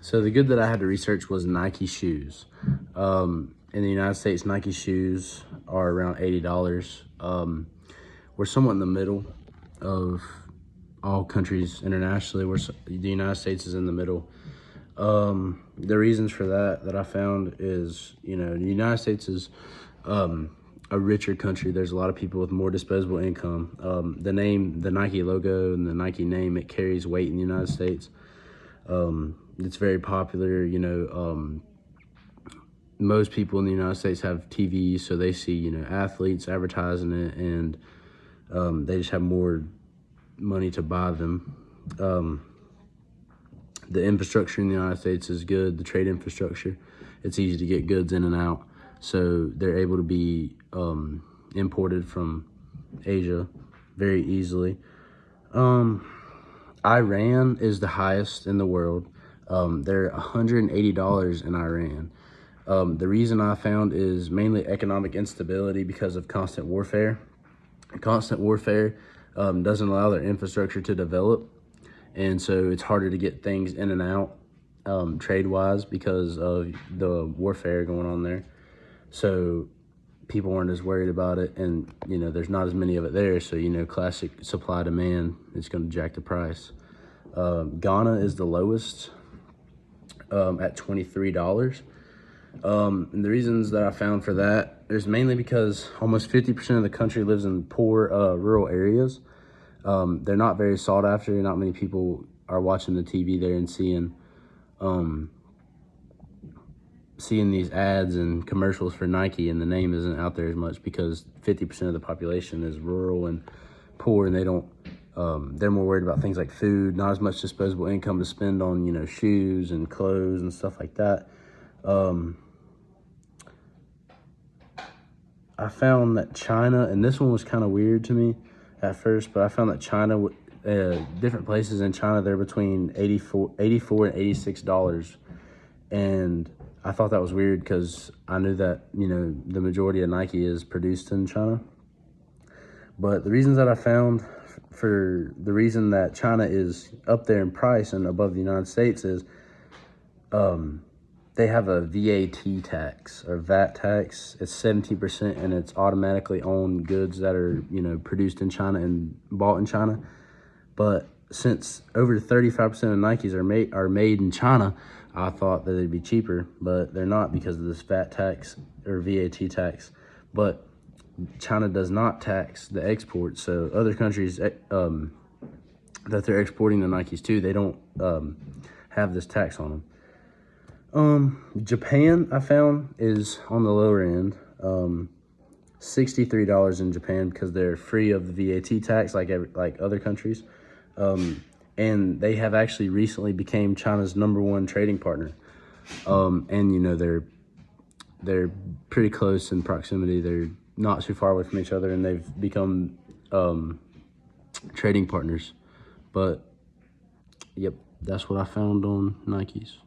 So the good that I had to research was Nike shoes. In the United States, Nike shoes are around $80. We're somewhat in the middle of all countries internationally. The United States is in the middle. The reasons for that I found is, the United States is a richer country. There's a lot of people with more disposable income. The Nike logo and the Nike name, it carries weight in the United States. It's very popular, most people in the United States have TVs, so they see, athletes advertising it, and they just have more money to buy them. The infrastructure in the United States is good, the trade infrastructure. It's easy to get goods in and out, so they're able to be imported from Asia very easily. Iran is the highest in the world. They're $180 in Iran. The reason I found is mainly economic instability because of constant warfare. Constant warfare doesn't allow their infrastructure to develop, and so it's harder to get things in and out trade-wise because of the warfare going on there. So people weren't as worried about it, and there's not as many of it there, so classic supply demand is going to jack the price. Ghana is the lowest at $23. And the reasons that I found for that is mainly because almost 50% of the country lives in poor rural areas. They're not very sought after. Not many people are watching the TV there and seeing these ads and commercials for Nike, and the name isn't out there as much because 50% of the population is rural and poor, and they're more worried about things like food, not as much disposable income to spend on, shoes and clothes and stuff like that. I found that China, and this one was kind of weird to me at first, but I found that China, different places in China, they're between $84 and $86. And I thought that was weird because I knew that, the majority of Nike is produced in China. But the reasons that I found for the reason that China is up there in price and above the United States is they have a VAT tax or VAT tax. It's 17%, and it's automatically on goods that are, produced in China and bought in China. But since over 35% of Nikes are made in China, I thought that they'd be cheaper, but they're not because of this VAT tax or VAT tax. But China does not tax the export, so other countries that they're exporting the Nikes to, they don't have this tax on them. Japan, I found, is on the lower end. $63 in Japan because they're free of the VAT tax like other countries. And they have actually recently became China's #1 trading partner. And they're pretty close in proximity. They're not too far away from each other, and they've become trading partners. But yep, that's what I found on Nikes.